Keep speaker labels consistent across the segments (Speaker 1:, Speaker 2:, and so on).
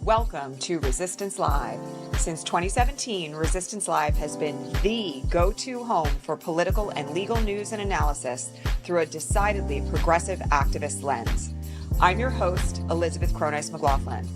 Speaker 1: Welcome to Resistance Live. Since 2017, Resistance Live has been the go-to home for political and legal news and analysis through a decidedly progressive activist lens. I'm your host, Elizabeth Cronise McLaughlin.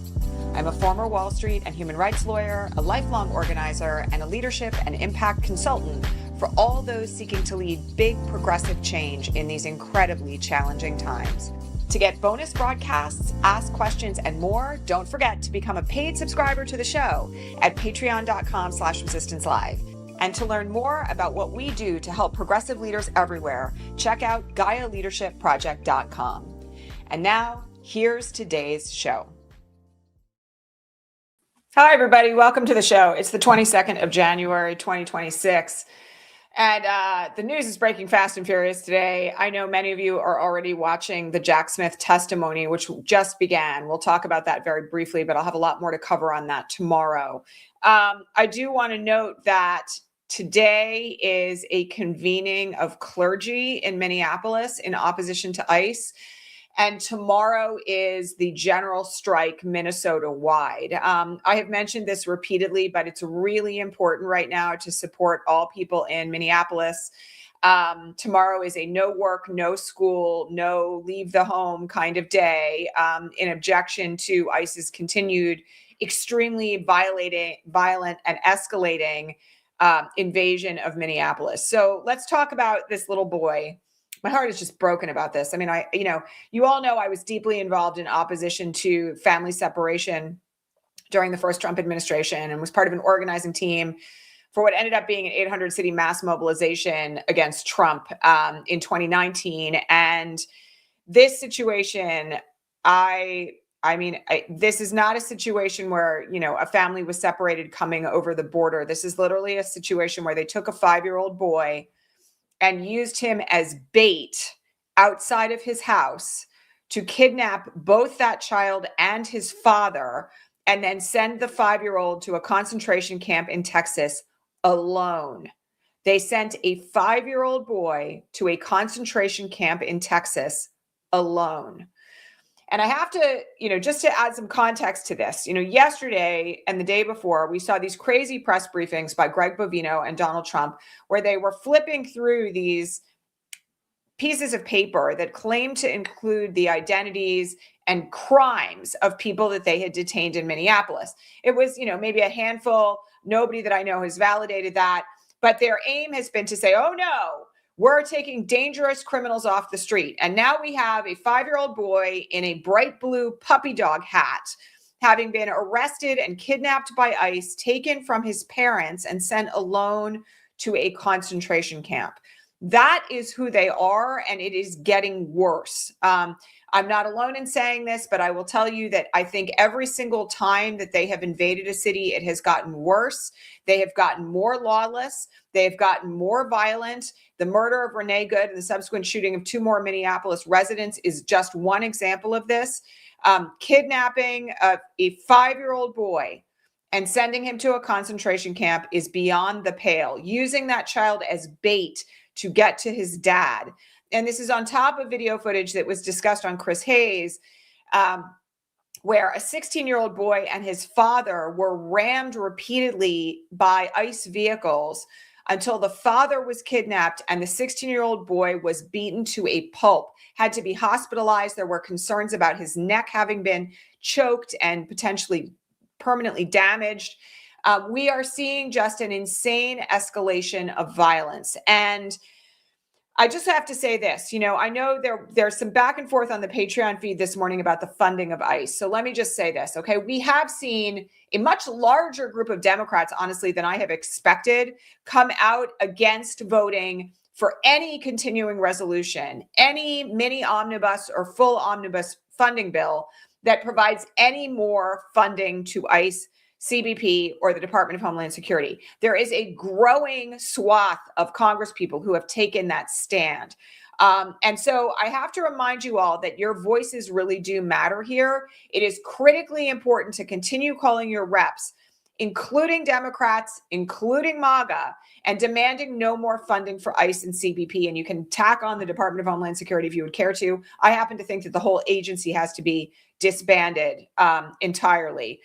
Speaker 1: I'm a former Wall Street and human rights lawyer, a lifelong organizer, and a leadership and impact consultant for all those seeking to lead big progressive change in these incredibly challenging times. To get bonus broadcasts, ask questions, and more, don't forget to become a paid subscriber to the show at patreon.com/resistancelive. And to learn more about what we do to help progressive leaders everywhere, check out GaiaLeadershipProject.com. And now, here's today's show. Hi, everybody. Welcome to the show. It's the 22nd of January, 2026. And the news is breaking fast and furious today. I know many of you are already watching the Jack Smith testimony, which just began. We'll talk about that very briefly, but I'll have a lot more to cover on that tomorrow. I do want to note that today is a convening of clergy in Minneapolis in opposition to ICE. And tomorrow is the general strike Minnesota-wide. I have mentioned this repeatedly, but it's really important right now to support all people in Minneapolis. Tomorrow is a no work, no school, no leave the home kind of day in objection to ICE's continued extremely violent and escalating invasion of Minneapolis. So let's talk about this little boy. My heart is just broken about this. I mean, you all know I was deeply involved in opposition to family separation during the first Trump administration and was part of an organizing team for what ended up being an 800-city mass mobilization against Trump in 2019. And this situation, this is not a situation where, a family was separated coming over the border. This is literally a situation where they took a 5-year-old boy and used him as bait outside of his house to kidnap both that child and his father, and then send the 5-year-old to a concentration camp in Texas alone. They sent a 5-year-old boy to a concentration camp in Texas alone. And I have to, just to add some context to this, yesterday and the day before, we saw these crazy press briefings by Greg Bovino and Donald Trump, where they were flipping through these pieces of paper that claimed to include the identities and crimes of people that they had detained in Minneapolis. It was, maybe a handful. Nobody that I know has validated that. But their aim has been to say, oh, no, we're taking dangerous criminals off the street. And now we have a 5-year-old boy in a bright blue puppy dog hat, having been arrested and kidnapped by ICE, taken from his parents and sent alone to a concentration camp. That is who they are, and it is getting worse. I'm not alone in saying this, but I will tell you that I think every single time that they have invaded a city, it has gotten worse. They have gotten more lawless. They have gotten more violent. The murder of Renee Good and the subsequent shooting of 2 more Minneapolis residents is just one example of this. Kidnapping a 5-year-old boy and sending him to a concentration camp is beyond the pale. Using that child as bait to get to his dad. And this is on top of video footage that was discussed on Chris Hayes, where a 16-year-old boy and his father were rammed repeatedly by ICE vehicles until the father was kidnapped and the 16-year-old boy was beaten to a pulp, had to be hospitalized. There were concerns about his neck having been choked and potentially permanently damaged. We are seeing just an insane escalation of violence. And I just have to say this, I know there's some back and forth on the Patreon feed this morning about the funding of ICE. So let me just say this, okay? We have seen a much larger group of Democrats, honestly, than I have expected, come out against voting for any continuing resolution, any mini omnibus or full omnibus funding bill that provides any more funding to ICE, CBP, or the Department of Homeland Security. There is a growing swath of congresspeople who have taken that stand. And so I have to remind you all that your voices really do matter here. It is critically important to continue calling your reps including Democrats, including MAGA, and demanding no more funding for ICE and CBP. And you can tack on the Department of Homeland Security if you would care to. I happen to think that the whole agency has to be disbanded entirely.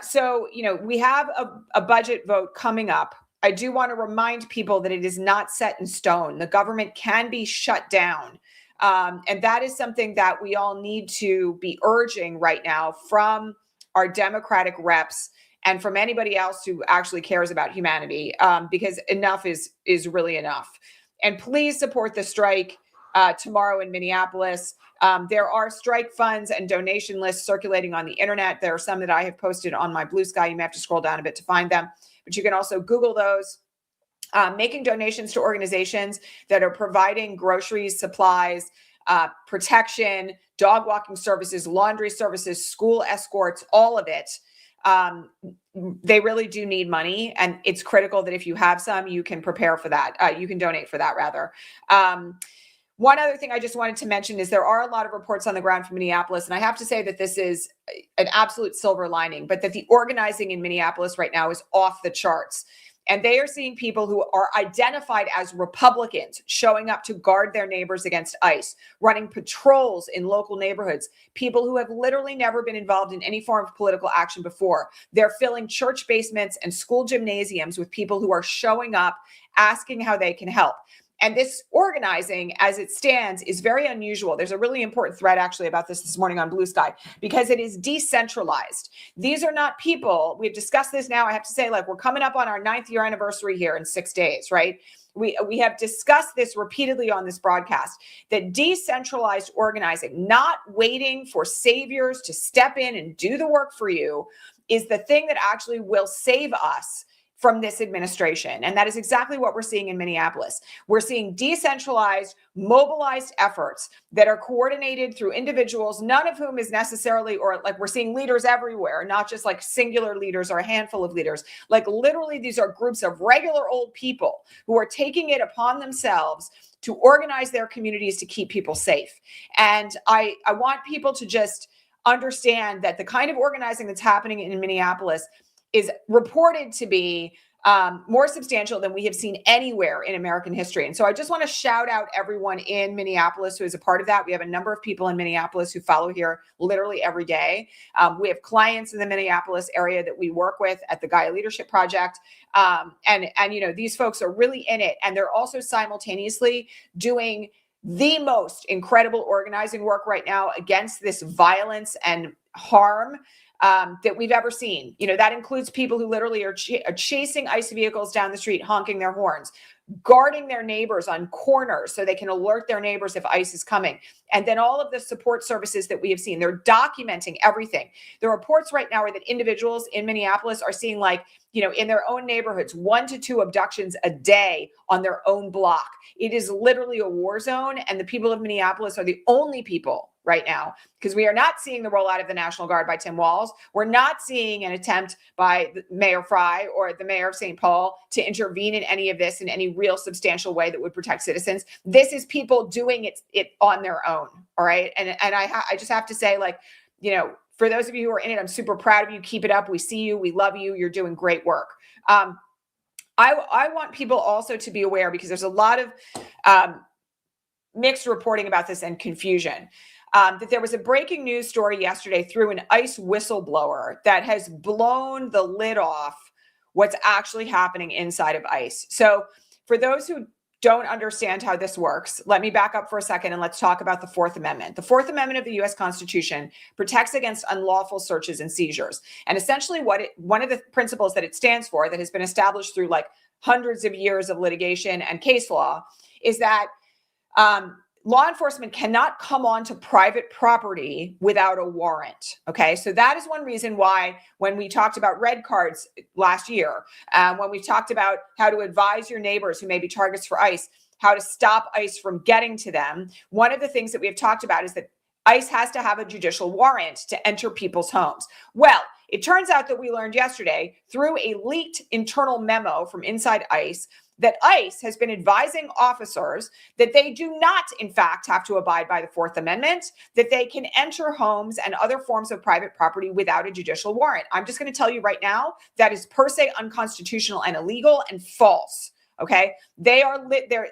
Speaker 1: So, we have a budget vote coming up. I do want to remind people that it is not set in stone. The government can be shut down. And that is something that we all need to be urging right now from our Democratic reps and from anybody else who actually cares about humanity, because enough is really enough. And please support the strike tomorrow in Minneapolis. There are strike funds and donation lists circulating on the internet. There are some that I have posted on my Blue Sky. You may have to scroll down a bit to find them, but you can also Google those. Making donations to organizations that are providing groceries, supplies, protection, dog walking services, laundry services, school escorts, all of it. They really do need money, and it's critical that if you have some, you can prepare for that. You can donate for that, rather. One other thing I just wanted to mention is there are a lot of reports on the ground from Minneapolis, and I have to say that this is an absolute silver lining, but that the organizing in Minneapolis right now is off the charts. And they are seeing people who are identified as Republicans showing up to guard their neighbors against ICE, running patrols in local neighborhoods, people who have literally never been involved in any form of political action before. They're filling church basements and school gymnasiums with people who are showing up, asking how they can help. And this organizing, as it stands, is very unusual. There's a really important thread actually about this morning on Blue Sky, because it is decentralized. These are not people, we've discussed this now, I have to say, like, we're coming up on our 9th year anniversary here in 6 days, right? We have discussed this repeatedly on this broadcast, that decentralized organizing, not waiting for saviors to step in and do the work for you, is the thing that actually will save us from this administration. And that is exactly what we're seeing in Minneapolis. We're seeing decentralized, mobilized efforts that are coordinated through individuals, none of whom is necessarily, or like we're seeing leaders everywhere, not just like singular leaders or a handful of leaders. Like literally, these are groups of regular old people who are taking it upon themselves to organize their communities to keep people safe. And I want people to just understand that the kind of organizing that's happening in Minneapolis is reported to be more substantial than we have seen anywhere in American history. And so I just want to shout out everyone in Minneapolis who is a part of that. We have a number of people in Minneapolis who follow here literally every day. We have clients in the Minneapolis area that we work with at the Gaia Leadership Project. And these folks are really in it. And they're also simultaneously doing the most incredible organizing work right now against this violence and harm that we've ever seen. That includes people who literally are chasing ICE vehicles down the street, honking their horns, guarding their neighbors on corners so they can alert their neighbors if ICE is coming. And then all of the support services that we have seen, they're documenting everything. The reports right now are that individuals in Minneapolis are seeing, in their own neighborhoods, 1 to 2 abductions a day on their own block. It is literally a war zone. And the people of Minneapolis are the only people right now, because we are not seeing the rollout of the National Guard by Tim Walz. We're not seeing an attempt by Mayor Fry or the mayor of St. Paul to intervene in any of this in any real substantial way that would protect citizens. This is people doing it on their own. All right. And I just have to say, for those of you who are in it, I'm super proud of you. Keep it up. We see you. We love you. You're doing great work. I want people also to be aware, because there's a lot of mixed reporting about this and confusion. That there was a breaking news story yesterday through an ICE whistleblower that has blown the lid off what's actually happening inside of ICE. So for those who don't understand how this works, let me back up for a second and let's talk about the Fourth Amendment. The Fourth Amendment of the U.S. Constitution protects against unlawful searches and seizures. And essentially one of the principles that it stands for, that has been established through hundreds of years of litigation and case law, is that law enforcement cannot come onto private property without a warrant. Okay, so that is one reason why when we talked about red cards last year, when we talked about how to advise your neighbors who may be targets for ICE, how to stop ICE from getting to them, one of the things that we have talked about is that ICE has to have a judicial warrant to enter people's homes. Well, it turns out that we learned yesterday through a leaked internal memo from inside ICE that ICE has been advising officers that they do not, in fact, have to abide by the Fourth Amendment, that they can enter homes and other forms of private property without a judicial warrant. I'm just going to tell you right now, that is per se unconstitutional and illegal and false. Okay, they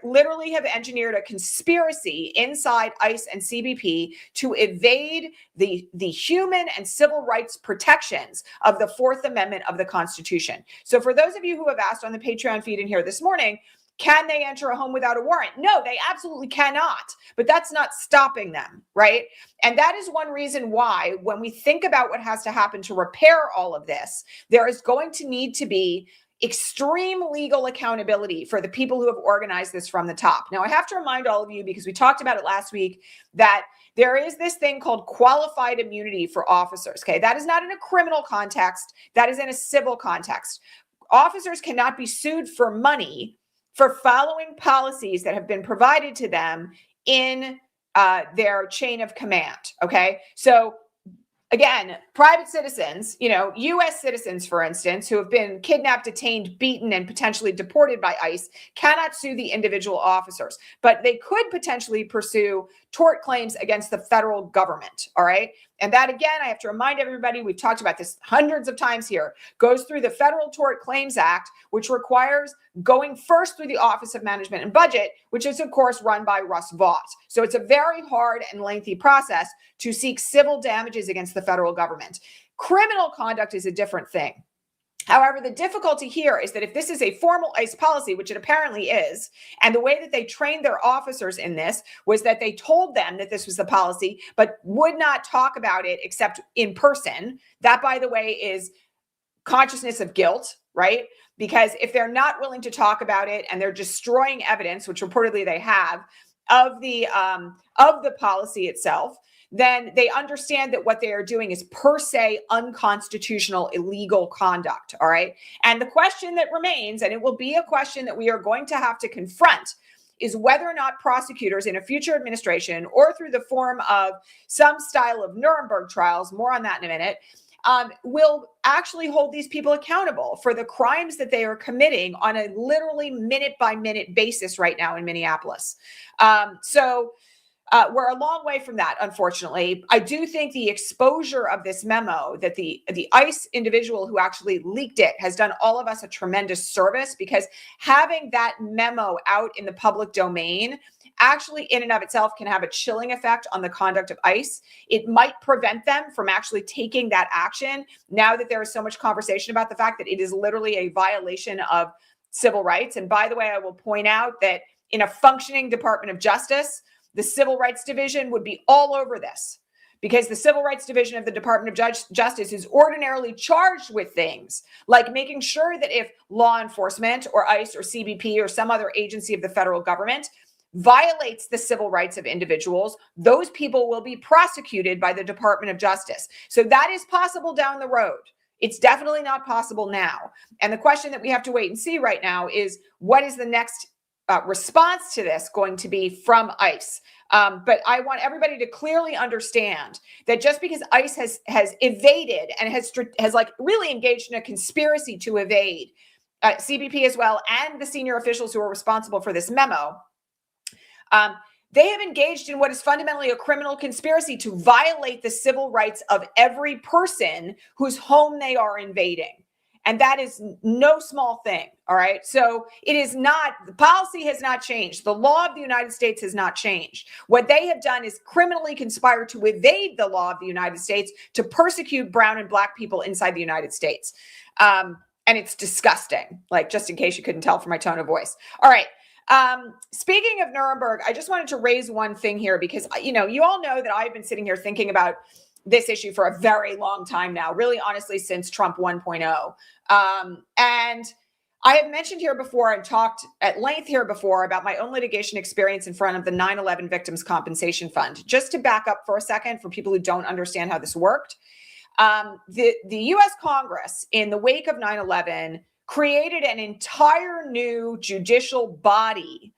Speaker 1: literally have engineered a conspiracy inside ICE and CBP to evade the human and civil rights protections of the Fourth Amendment of the Constitution. So for those of you who have asked on the Patreon feed in here this morning, can they enter a home without a warrant? No, they absolutely cannot, but that's not stopping them, right? And that is one reason why, when we think about what has to happen to repair all of this, there is going to need to be extreme legal accountability for the people who have organized this from the top. Now, I have to remind all of you, because we talked about it last week, that there is this thing called qualified immunity for officers. Okay, that is not in a criminal context, that is in a civil context. Officers cannot be sued for money for following policies that have been provided to them in their chain of command. Okay, so again, private citizens, U.S. citizens, for instance, who have been kidnapped, detained, beaten, and potentially deported by ICE cannot sue the individual officers, but they could potentially pursue tort claims against the federal government. All right. And that, again, I have to remind everybody, we've talked about this hundreds of times here, goes through the Federal Tort Claims Act, which requires going first through the Office of Management and Budget, which is, of course, run by Russ Vought. So it's a very hard and lengthy process to seek civil damages against the federal government. Criminal conduct is a different thing. However, the difficulty here is that if this is a formal ICE policy, which it apparently is, and the way that they trained their officers in this was that they told them that this was the policy, but would not talk about it except in person. That, by the way, is consciousness of guilt, right? Because if they're not willing to talk about it and they're destroying evidence, which reportedly they have, of the policy itself, then they understand that what they are doing is per se unconstitutional, illegal conduct. All right. And the question that remains, and it will be a question that we are going to have to confront, is whether or not prosecutors in a future administration, or through the form of some style of Nuremberg trials, more on that in a minute, will actually hold these people accountable for the crimes that they are committing on a literally minute by minute basis right now in Minneapolis. We're a long way from that, unfortunately. I do think the exposure of this memo, that the ICE individual who actually leaked it has done all of us a tremendous service, because having that memo out in the public domain actually in and of itself can have a chilling effect on the conduct of ICE. It might prevent them from actually taking that action now that there is so much conversation about the fact that it is literally a violation of civil rights. And by the way, I will point out that in a functioning Department of Justice, the Civil Rights Division would be all over this, because the Civil Rights Division of the Department of Justice is ordinarily charged with things like making sure that if law enforcement or ICE or CBP or some other agency of the federal government violates the civil rights of individuals, those people will be prosecuted by the Department of Justice. So that is possible down the road. It's definitely not possible now. And the question that we have to wait and see right now is, what is the next response to this going to be from ICE? But I want everybody to clearly understand that just because ICE has evaded and has like really engaged in a conspiracy to evade CBP as well, and the senior officials who are responsible for this memo, they have engaged in what is fundamentally a criminal conspiracy to violate the civil rights of every person whose home they are invading. And that is no small thing. All right. So it is not, the policy has not changed. The law of the United States has not changed. What they have done is criminally conspire to evade the law of the United States, to persecute brown and black people inside the United States. And it's disgusting, like, just in case you couldn't tell from my tone of voice. All right. Speaking of Nuremberg, I just wanted to raise one thing here, because, you all know that I've been sitting here thinking about this issue for a very long time now, really, honestly, since Trump 1.0. And I have mentioned here before and talked at length here before about my own litigation experience in front of the 9/11 Victims Compensation Fund. Just to back up for a second for people who don't understand how this worked, the U.S. Congress, in the wake of 9/11, created an entire new judicial body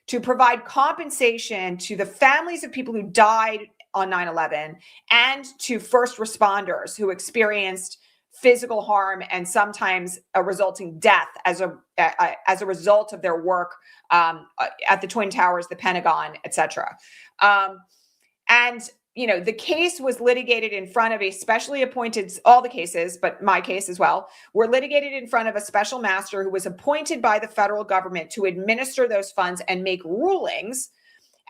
Speaker 1: to provide compensation to the families of people who died on 9/11 and to first responders who experienced physical harm and sometimes a resulting death as a result of their work at the Twin Towers, the Pentagon, etc. And the case was litigated in front of a specially appointed, all the cases, but my case as well, were litigated in front of a special master who was appointed by the federal government to administer those funds and make rulings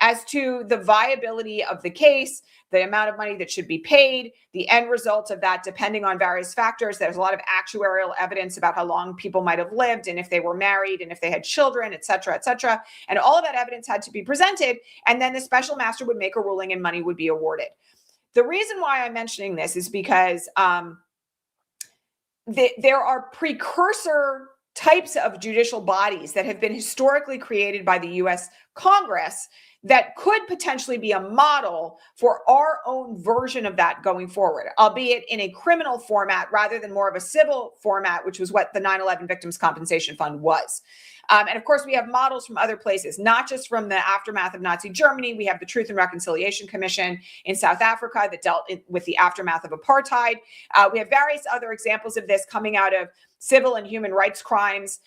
Speaker 1: as to the viability of the case, the amount of money that should be paid, the end result of that, depending on various factors. There's a lot of actuarial evidence about how long people might have lived and if they were married and if they had children, et cetera, et cetera. And all of that evidence had to be presented. And then the special master would make a ruling and money would be awarded. The reason why I'm mentioning this is because there are precursor types of judicial bodies that have been historically created by the U.S. Congress that could potentially be a model for our own version of that going forward, albeit in a criminal format rather than more of a civil format, which was what the 9/11 Victims Compensation Fund was. And of course, we have models from other places, not just from the aftermath of Nazi Germany. We have the Truth and Reconciliation Commission in South Africa that dealt with the aftermath of apartheid. We have various other examples of this coming out of civil and human rights crimes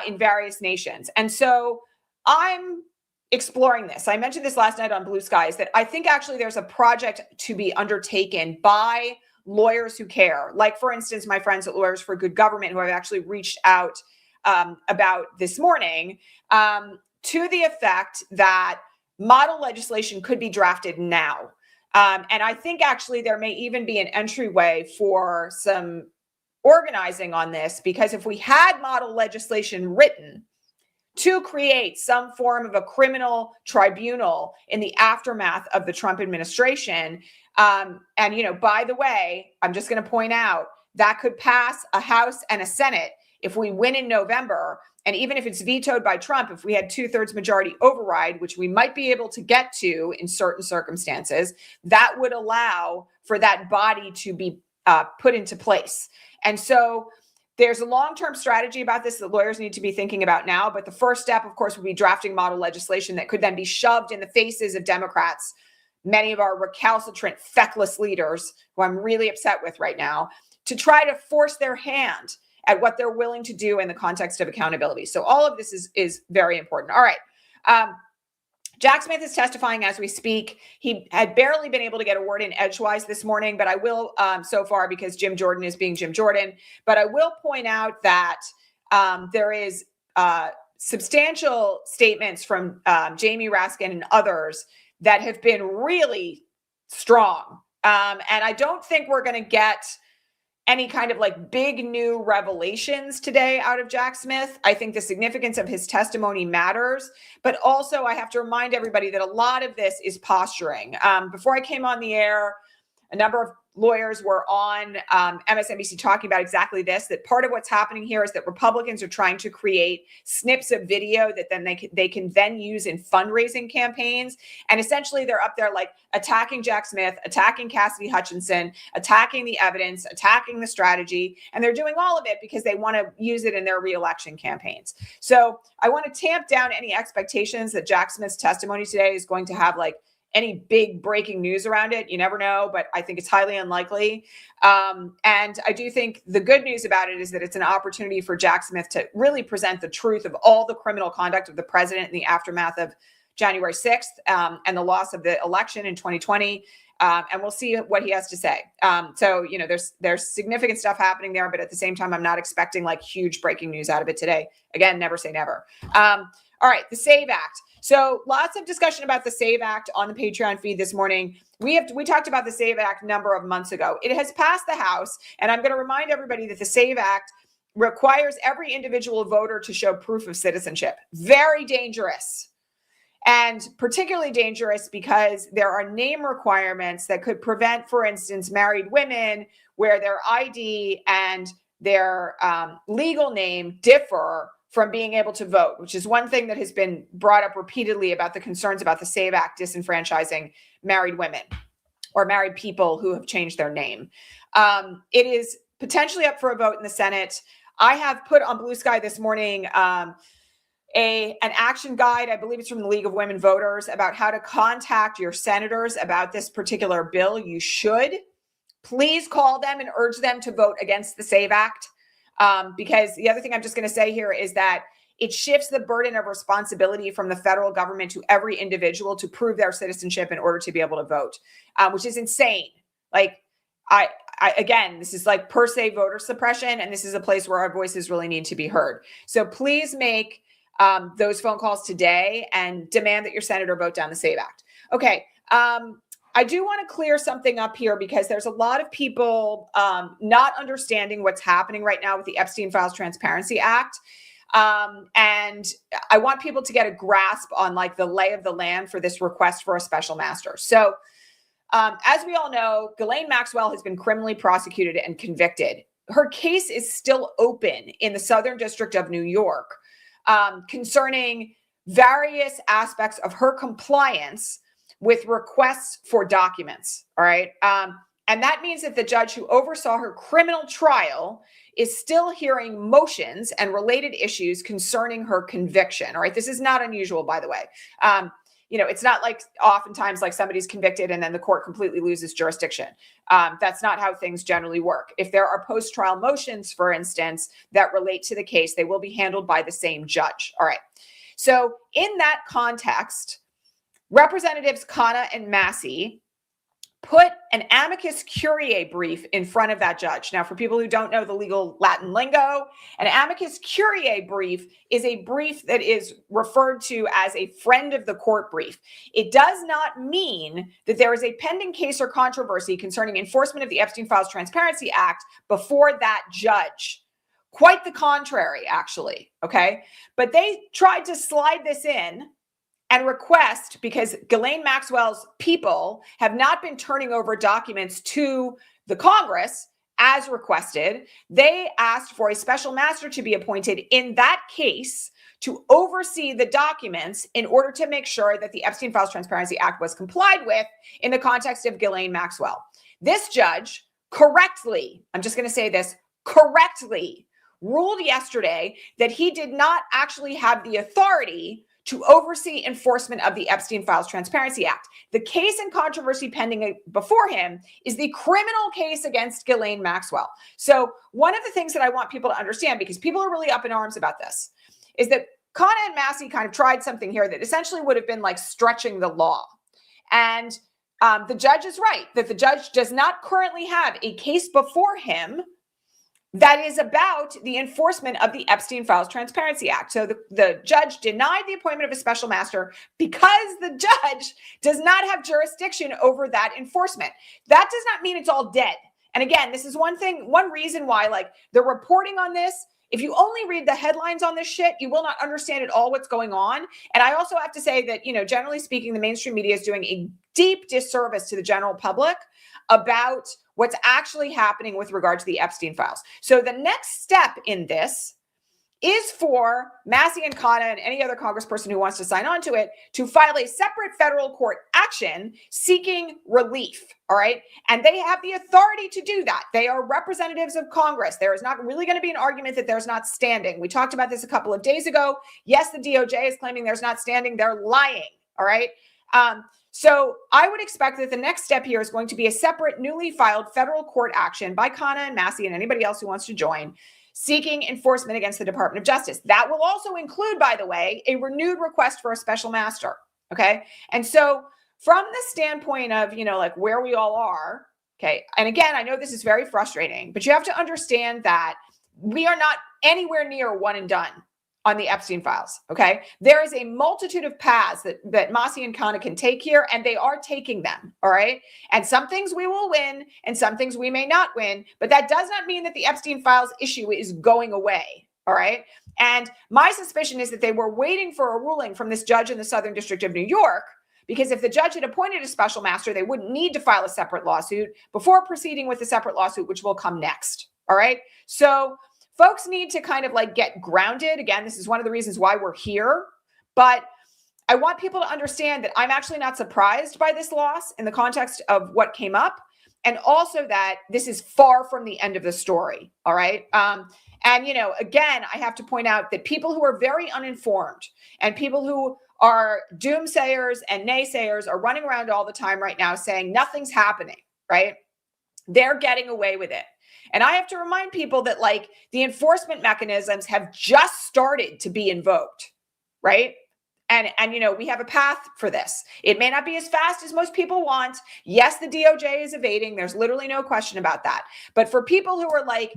Speaker 1: in various nations. And so I'm exploring this. I mentioned this last night on Blue Skies, that I think actually there's a project to be undertaken by lawyers who care. Like, for instance, my friends at Lawyers for Good Government, who I've actually reached out about this morning, to the effect that model legislation could be drafted now. And I think actually there may even be an entryway for some organizing on this, because if we had model legislation written to create some form of a criminal tribunal in the aftermath of the Trump administration. And, by the way, I'm just going to point out that could pass a House and a Senate if we win in November. And even if it's vetoed by Trump, if we had 2/3 majority override, which we might be able to get to in certain circumstances, that would allow for that body to be put into place. And so there's a long-term strategy about this that lawyers need to be thinking about now. But the first step, of course, would be drafting model legislation that could then be shoved in the faces of Democrats, many of our recalcitrant, feckless leaders, who I'm really upset with right now, to try to force their hand at what they're willing to do in the context of accountability. So all of this is very important. All right. Jack Smith is testifying as we speak. He had barely been able to get a word in edgewise this morning, but I will so far, because Jim Jordan is being Jim Jordan. But I will point out that there is substantial statements from Jamie Raskin and others that have been really strong. And I don't think we're going to get any kind of like big new revelations today out of Jack Smith. I think the significance of his testimony matters, but also I have to remind everybody that a lot of this is posturing. Before I came on the air, a number of lawyers were on MSNBC talking about exactly this, that part of what's happening here is that Republicans are trying to create snips of video that then they can then use in fundraising campaigns. And essentially they're up there like attacking Jack Smith, attacking Cassidy Hutchinson, attacking the evidence, attacking the strategy. And they're doing all of it because they want to use it in their reelection campaigns. So I want to tamp down any expectations that Jack Smith's testimony today is going to have like any big breaking news around it. You never know, but I think it's highly unlikely. And I do think the good news about it is that it's an opportunity for Jack Smith to really present the truth of all the criminal conduct of the president in the aftermath of January 6th and the loss of the election in 2020. And we'll see what he has to say. So, there's significant stuff happening there, but at the same time, I'm not expecting like huge breaking news out of it today. Again, never say never. All right, the SAVE Act. So lots of discussion about the SAVE Act on the Patreon feed this morning. We talked about the SAVE Act a number of months ago. It has passed the House, and I'm going to remind everybody that the SAVE Act requires every individual voter to show proof of citizenship. Very dangerous. And particularly dangerous because there are name requirements that could prevent, for instance, married women where their ID and their legal name differ from being able to vote, which is one thing that has been brought up repeatedly about the concerns about the SAVE Act disenfranchising married women or married people who have changed their name. It is potentially up for a vote in the Senate. I have put on Blue Sky this morning an action guide, I believe it's from the League of Women Voters, about how to contact your senators about this particular bill. You should. Please call them and urge them to vote against the SAVE Act. Because the other thing I'm just going to say here is that it shifts the burden of responsibility from the federal government to every individual to prove their citizenship in order to be able to vote, which is insane. Like, again, this is like per se voter suppression, and this is a place where our voices really need to be heard. So please make those phone calls today and demand that your senator vote down the SAVE Act. Okay. I do want to clear something up here because there's a lot of people not understanding what's happening right now with the Epstein Files Transparency Act. And I want people to get a grasp on like the lay of the land for this request for a special master. So as we all know, Ghislaine Maxwell has been criminally prosecuted and convicted. Her case is still open in the Southern District of New York concerning various aspects of her compliance with requests for documents. All right. And that means that the judge who oversaw her criminal trial is still hearing motions and related issues concerning her conviction. All right. This is not unusual, by the way. It's not like oftentimes like somebody's convicted and then the court completely loses jurisdiction. That's not how things generally work. If there are post-trial motions, for instance, that relate to the case, they will be handled by the same judge. All right. So in that context, Representatives Cronise and Massey put an amicus curiae brief in front of that judge. Now, for people who don't know the legal Latin lingo, an amicus curiae brief is a brief that is referred to as a friend of the court brief. It does not mean that there is a pending case or controversy concerning enforcement of the Epstein Files Transparency Act before that judge. Quite the contrary, actually. Okay. But they tried to slide this in and request, because Ghislaine Maxwell's people have not been turning over documents to the Congress as requested. They asked for a special master to be appointed in that case to oversee the documents in order to make sure that the Epstein Files Transparency Act was complied with in the context of Ghislaine Maxwell. This judge correctly, I'm just going to say this, correctly ruled yesterday that he did not actually have the authority to oversee enforcement of the Epstein Files Transparency Act. The case and controversy pending before him is the criminal case against Ghislaine Maxwell. So one of the things that I want people to understand, because people are really up in arms about this, is that Cronise and Massey kind of tried something here that essentially would have been like stretching the law. And the judge is right, that the judge does not currently have a case before him that is about the enforcement of the Epstein Files Transparency Act. So the judge denied the appointment of a special master because the judge does not have jurisdiction over that enforcement. That does not mean it's all dead. And again, this is one reason why like the reporting on this, if you only read the headlines on this shit, you will not understand at all what's going on. And I also have to say that, generally speaking, the mainstream media is doing a deep disservice to the general public about what's actually happening with regard to the Epstein files. So the next step in this is for Massey and Cronise and any other congressperson who wants to sign on to it to file a separate federal court action seeking relief. All right. And they have the authority to do that. They are representatives of Congress. There is not really going to be an argument that there's not standing. We talked about this a couple of days ago. Yes, the DOJ is claiming there's not standing. They're lying. All right. So I would expect that the next step here is going to be a separate newly filed federal court action by Cronise and Massey and anybody else who wants to join, seeking enforcement against the Department of Justice. That will also include, by the way, a renewed request for a special master. Okay. And so from the standpoint of, like where we all are, okay. And again, I know this is very frustrating, but you have to understand that we are not anywhere near one and done on the Epstein files. Okay. There is a multitude of paths that Massey and Cronise can take here, and they are taking them. All right. And some things we will win and some things we may not win, but that does not mean that the Epstein files issue is going away. All right. And my suspicion is that they were waiting for a ruling from this judge in the Southern District of New York, because if the judge had appointed a special master, they wouldn't need to file a separate lawsuit before proceeding with the separate lawsuit, which will come next. All right. So folks need to kind of like get grounded. Again, this is one of the reasons why we're here. But I want people to understand that I'm actually not surprised by this loss in the context of what came up. And also that this is far from the end of the story. All right. And, again, I have to point out that people who are very uninformed and people who are doomsayers and naysayers are running around all the time right now saying nothing's happening. Right. They're getting away with it. And I have to remind people that like the enforcement mechanisms have just started to be invoked, right? And you know, we have a path for this. It may not be as fast as most people want. Yes, the DOJ is evading. There's literally no question about that. But for people who are like,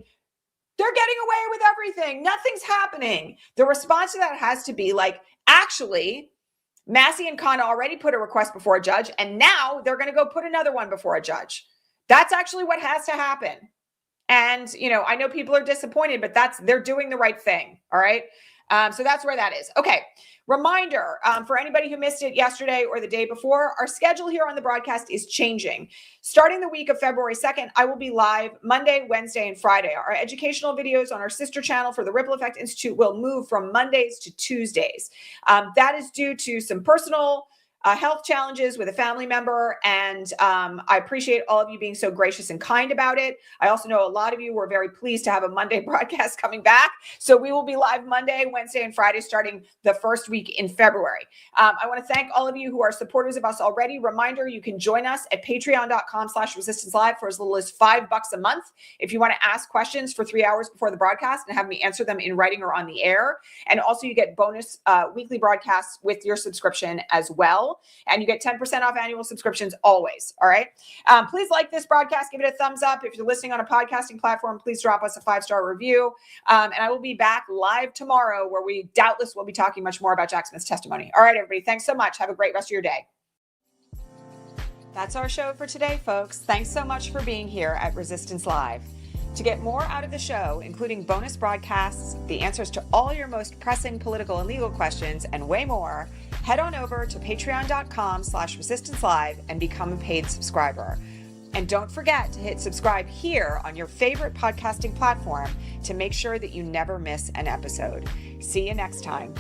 Speaker 1: they're getting away with everything, nothing's happening, the response to that has to be like, actually, Massey and Khanna already put a request before a judge, and now they're going to go put another one before a judge. That's actually what has to happen. And, you know, I know people are disappointed, but they're doing the right thing. All right. So that's where that is. Okay. Reminder for anybody who missed it yesterday or the day before, our schedule here on the broadcast is changing. Starting the week of February 2nd, I will be live Monday, Wednesday, and Friday. Our educational videos on our sister channel for the Ripple Effect Institute will move from Mondays to Tuesdays. That is due to some personal health challenges with a family member. And I appreciate all of you being so gracious and kind about it. I also know a lot of you were very pleased to have a Monday broadcast coming back. So we will be live Monday, Wednesday, and Friday starting the first week in February. I want to thank all of you who are supporters of us already. Reminder, you can join us at patreon.com/resistancelive for as little as $5 a month. If you want to ask questions for 3 hours before the broadcast and have me answer them in writing or on the air. And also you get bonus weekly broadcasts with your subscription as well. And you get 10% off annual subscriptions always. All right. Please like this broadcast. Give it a thumbs up. If you're listening on a podcasting platform, please drop us a 5-star review. And I will be back live tomorrow where we doubtless will be talking much more about Jack Smith's testimony. All right, everybody. Thanks so much. Have a great rest of your day. That's our show for today, folks. Thanks so much for being here at Resistance Live. To get more out of the show, including bonus broadcasts, the answers to all your most pressing political and legal questions, and way more, head on over to patreon.com/resistancelive and become a paid subscriber. And don't forget to hit subscribe here on your favorite podcasting platform to make sure that you never miss an episode. See you next time.